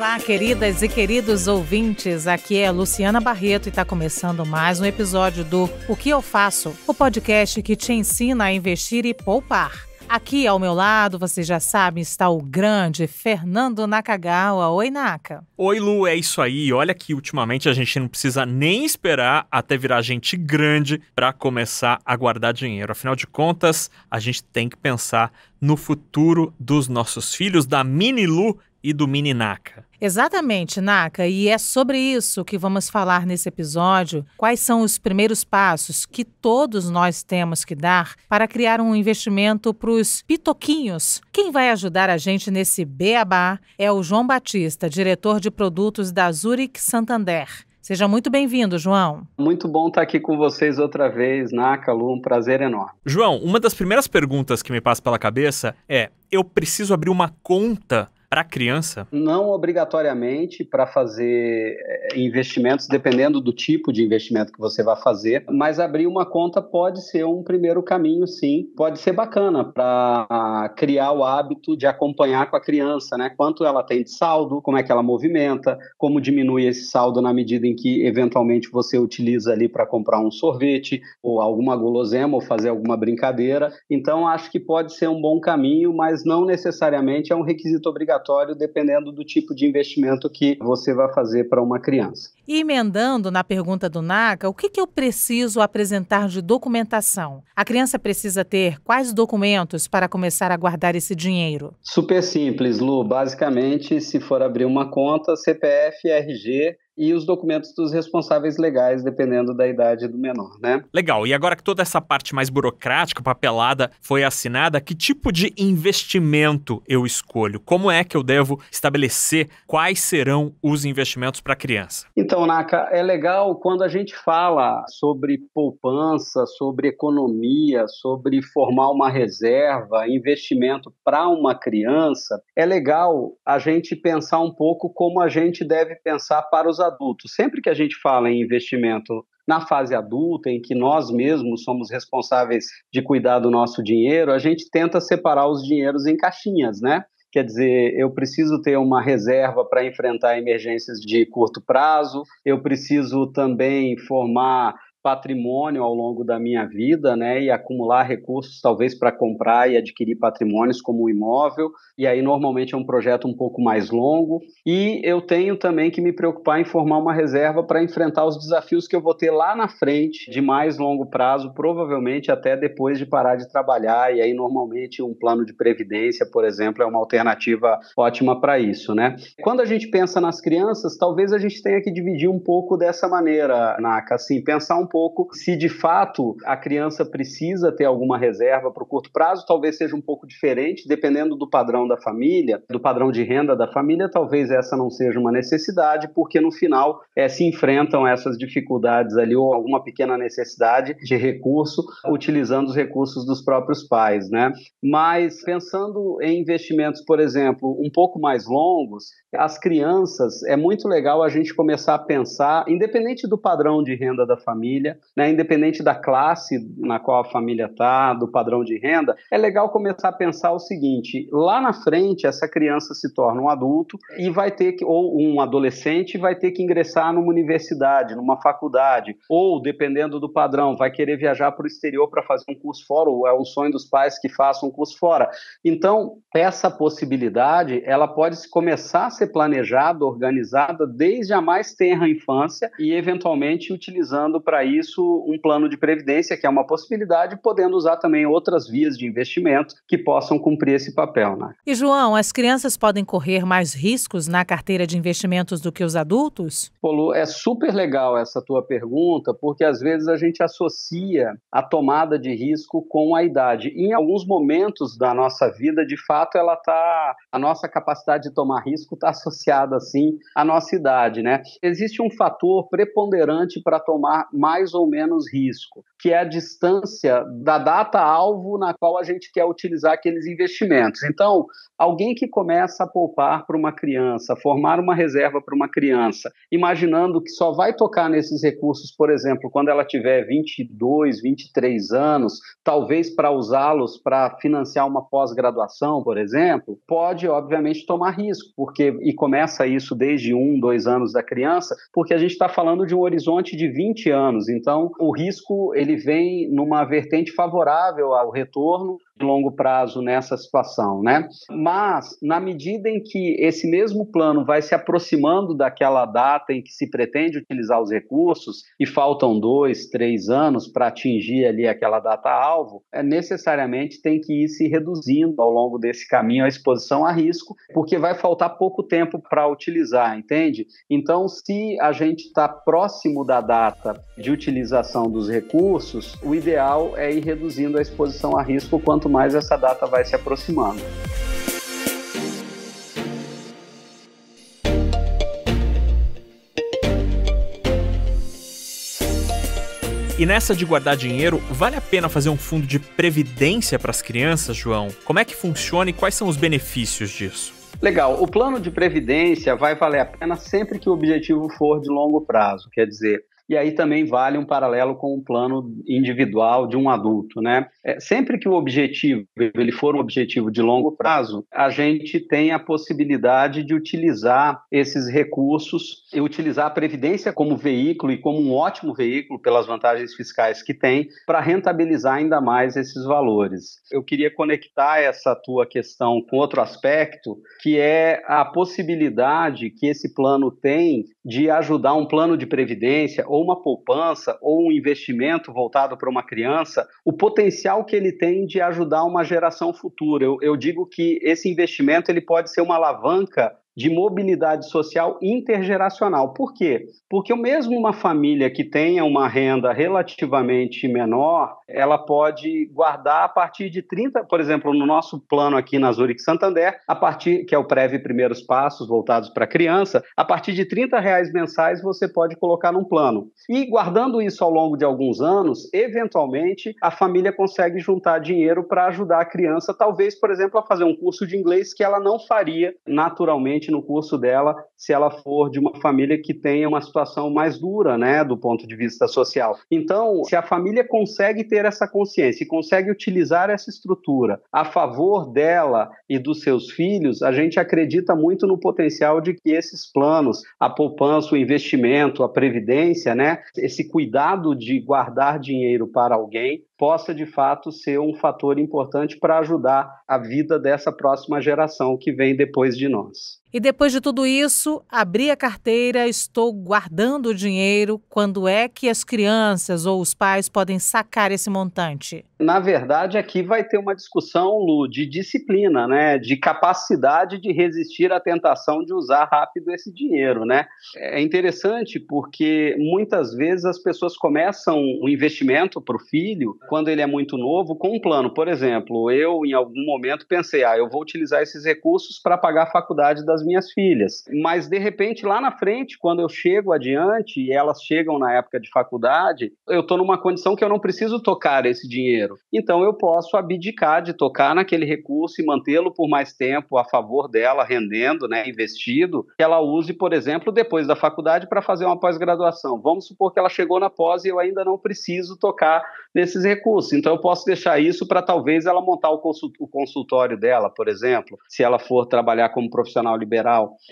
Olá, queridas e queridos ouvintes, aqui é Luciana Barreto e está começando mais um episódio do O Que Eu Faço, o podcast que te ensina a investir e poupar. Aqui ao meu lado, vocês já sabem, está o grande Fernando Nakagawa. Oi, Naka. Oi, Lu, é isso aí. Olha que ultimamente a gente não precisa nem esperar até virar gente grande para começar a guardar dinheiro. Afinal de contas, a gente tem que pensar no futuro dos nossos filhos, da mini Lu e do mini Naka. Exatamente, Naka, e é sobre isso que vamos falar nesse episódio. Quais são os primeiros passos que todos nós temos que dar para criar um investimento para os pitoquinhos? Quem vai ajudar a gente nesse beabá é o João Batista, diretor de produtos da Zurich Santander. Seja muito bem-vindo, João. Muito bom estar aqui com vocês outra vez, Naka, Lu, um prazer enorme. João, uma das primeiras perguntas que me passa pela cabeça é: eu preciso abrir uma conta para criança? Não obrigatoriamente para fazer investimentos, dependendo do tipo de investimento que você vai fazer, mas abrir uma conta pode ser um primeiro caminho, sim. Pode ser bacana para criar o hábito de acompanhar com a criança, né? Quanto ela tem de saldo, como é que ela movimenta, como diminui esse saldo na medida em que, eventualmente, você utiliza ali para comprar um sorvete ou alguma guloseima ou fazer alguma brincadeira. Então, acho que pode ser um bom caminho, mas não necessariamente é um requisito obrigatório, dependendo do tipo de investimento que você vai fazer para uma criança. E emendando na pergunta do Naka, o que eu preciso apresentar de documentação? A criança precisa ter quais documentos para começar a guardar esse dinheiro? Super simples, Lu. Basicamente, se for abrir uma conta, CPF, RG e os documentos dos responsáveis legais, dependendo da idade do menor, né? Legal. E agora que toda essa parte mais burocrática, papelada, foi assinada, que tipo de investimento eu escolho? Como é que eu devo estabelecer quais serão os investimentos para a criança? Então, Naka, é legal quando a gente fala sobre poupança, sobre economia, sobre formar uma reserva, investimento para uma criança, é legal a gente pensar um pouco como a gente deve pensar para os adultos. Sempre que a gente fala em investimento na fase adulta, em que nós mesmos somos responsáveis de cuidar do nosso dinheiro, a gente tenta separar os dinheiros em caixinhas, né? Quer dizer, eu preciso ter uma reserva para enfrentar emergências de curto prazo, eu preciso também formar patrimônio ao longo da minha vida, né, e acumular recursos talvez para comprar e adquirir patrimônios como um imóvel, e aí normalmente é um projeto um pouco mais longo, e eu tenho também que me preocupar em formar uma reserva para enfrentar os desafios que eu vou ter lá na frente, de mais longo prazo, provavelmente até depois de parar de trabalhar, e aí normalmente um plano de previdência, por exemplo, é uma alternativa ótima para isso, né. Quando a gente pensa nas crianças, talvez a gente tenha que dividir um pouco dessa maneira, Naka, assim, pensar um pouco se de fato a criança precisa ter alguma reserva para o curto prazo, talvez seja um pouco diferente, dependendo do padrão da família, do padrão de renda da família, talvez essa não seja uma necessidade, porque no final se enfrentam essas dificuldades ali ou alguma pequena necessidade de recurso, utilizando os recursos dos próprios pais, né? Mas pensando em investimentos, por exemplo, um pouco mais longos, as crianças, é muito legal a gente começar a pensar, independente do padrão de renda da família, né, independente da classe na qual a família está, do padrão de renda, é legal começar a pensar o seguinte: lá na frente essa criança se torna um adulto e vai ter que, ou um adolescente, vai ter que ingressar numa universidade, numa faculdade, ou dependendo do padrão, vai querer viajar para o exterior para fazer um curso fora, ou é um sonho dos pais que façam um curso fora. Então, essa possibilidade, ela pode começar a ser planejada, organizada desde a mais tenra infância e eventualmente utilizando para isso um plano de previdência, que é uma possibilidade, podendo usar também outras vias de investimento que possam cumprir esse papel, né? E, João, as crianças podem correr mais riscos na carteira de investimentos do que os adultos? Polo, é super legal essa tua pergunta, porque às vezes a gente associa a tomada de risco com a idade. E em alguns momentos da nossa vida, de fato, a nossa capacidade de tomar risco está associada, assim, à nossa idade, né? Existe um fator preponderante para tomar mais mais ou menos risco, que é a distância da data-alvo na qual a gente quer utilizar aqueles investimentos. Então, alguém que começa a poupar para uma criança, formar uma reserva para uma criança, imaginando que só vai tocar nesses recursos, por exemplo, quando ela tiver 22, 23 anos, talvez para usá-los para financiar uma pós-graduação, por exemplo, pode, obviamente, tomar risco, e começa isso desde 1, 2 anos da criança, porque a gente está falando de um horizonte de 20 anos, então o risco ele vem numa vertente favorável ao retorno de longo prazo nessa situação, né? Mas, na medida em que esse mesmo plano vai se aproximando daquela data em que se pretende utilizar os recursos, e faltam 2, 3 anos para atingir ali aquela data-alvo, necessariamente tem que ir se reduzindo ao longo desse caminho a exposição a risco, porque vai faltar pouco tempo para utilizar, entende? Então, se a gente está próximo da data de utilização dos recursos, o ideal é ir reduzindo a exposição a risco quanto mais essa data vai se aproximando. E nessa de guardar dinheiro, vale a pena fazer um fundo de previdência para as crianças, João? Como é que funciona e quais são os benefícios disso? Legal, o plano de previdência vai valer a pena sempre que o objetivo for de longo prazo, quer dizer, e aí também vale um paralelo com o plano individual de um adulto, né? Sempre que o objetivo ele for um objetivo de longo prazo, a gente tem a possibilidade de utilizar esses recursos e utilizar a Previdência como veículo e como um ótimo veículo pelas vantagens fiscais que tem para rentabilizar ainda mais esses valores. Eu queria conectar essa tua questão com outro aspecto, que é a possibilidade que esse plano tem de ajudar um plano de previdência ou uma poupança ou um investimento voltado para uma criança, o potencial que ele tem de ajudar uma geração futura. Eu digo que esse investimento ele pode ser uma alavanca de mobilidade social intergeracional. Por quê? Porque mesmo uma família que tenha uma renda relativamente menor, ela pode guardar a partir de 30, por exemplo, no nosso plano aqui na Zurich Santander, que é o Prev Primeiros Passos voltados para a criança, a partir de R$30 mensais você pode colocar num plano. E guardando isso ao longo de alguns anos, eventualmente a família consegue juntar dinheiro para ajudar a criança, talvez, por exemplo, a fazer um curso de inglês que ela não faria naturalmente no curso dela, se ela for de uma família que tenha uma situação mais dura, né, do ponto de vista social. Então, se a família consegue ter essa consciência e consegue utilizar essa estrutura a favor dela e dos seus filhos, a gente acredita muito no potencial de que esses planos, a poupança, o investimento, a previdência, né, esse cuidado de guardar dinheiro para alguém, possa de fato ser um fator importante para ajudar a vida dessa próxima geração que vem depois de nós. E depois de tudo isso, abri a carteira, estou guardando o dinheiro. Quando é que as crianças ou os pais podem sacar esse montante? Na verdade, aqui vai ter uma discussão, Lu, de disciplina, né? De capacidade de resistir à tentação de usar rápido esse dinheiro, né? É interessante porque muitas vezes as pessoas começam o investimento para o filho, quando ele é muito novo, com um plano. Por exemplo, eu em algum momento pensei, eu vou utilizar esses recursos para pagar a faculdade das minhas filhas. Mas, de repente, lá na frente, quando eu chego adiante e elas chegam na época de faculdade, eu estou numa condição que eu não preciso tocar esse dinheiro. Então, eu posso abdicar de tocar naquele recurso e mantê-lo por mais tempo a favor dela, rendendo, né, investido, que ela use, por exemplo, depois da faculdade para fazer uma pós-graduação. Vamos supor que ela chegou na pós e eu ainda não preciso tocar nesses recursos. Então, eu posso deixar isso para talvez ela montar o consultório dela, por exemplo, se ela for trabalhar como profissional liberal.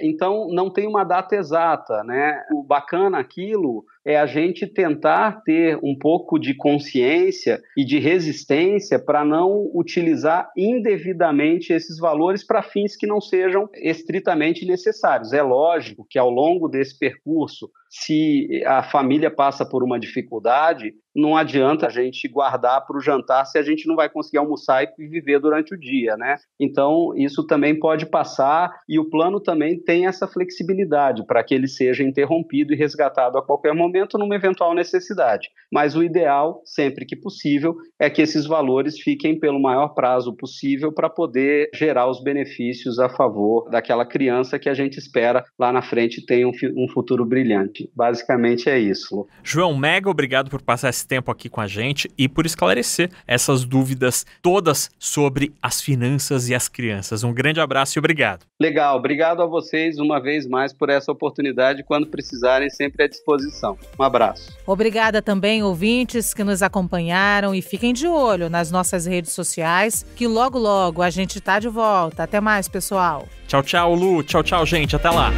Então, não tem uma data exata, né? O bacana aquilo é a gente tentar ter um pouco de consciência e de resistência para não utilizar indevidamente esses valores para fins que não sejam estritamente necessários. É lógico que ao longo desse percurso, se a família passa por uma dificuldade, não adianta a gente guardar para o jantar se a gente não vai conseguir almoçar e viver durante o dia, né? Então, isso também pode passar e o plano também tem essa flexibilidade para que ele seja interrompido e resgatado a qualquer momento. momento numa eventual necessidade. Mas o ideal, sempre que possível, é que esses valores fiquem pelo maior prazo possível para poder gerar os benefícios a favor daquela criança que a gente espera lá na frente tenha um futuro brilhante. Basicamente é isso, Lu. João, mega obrigado por passar esse tempo aqui com a gente e por esclarecer essas dúvidas todas sobre as finanças e as crianças. Um grande abraço e obrigado. Legal, obrigado a vocês uma vez mais por essa oportunidade. Quando precisarem, sempre à disposição. Um abraço. Obrigada também, ouvintes que nos acompanharam, e fiquem de olho nas nossas redes sociais, que logo, logo a gente tá de volta. Até mais, pessoal. Tchau, tchau, Lu. Tchau, tchau, gente. Até lá.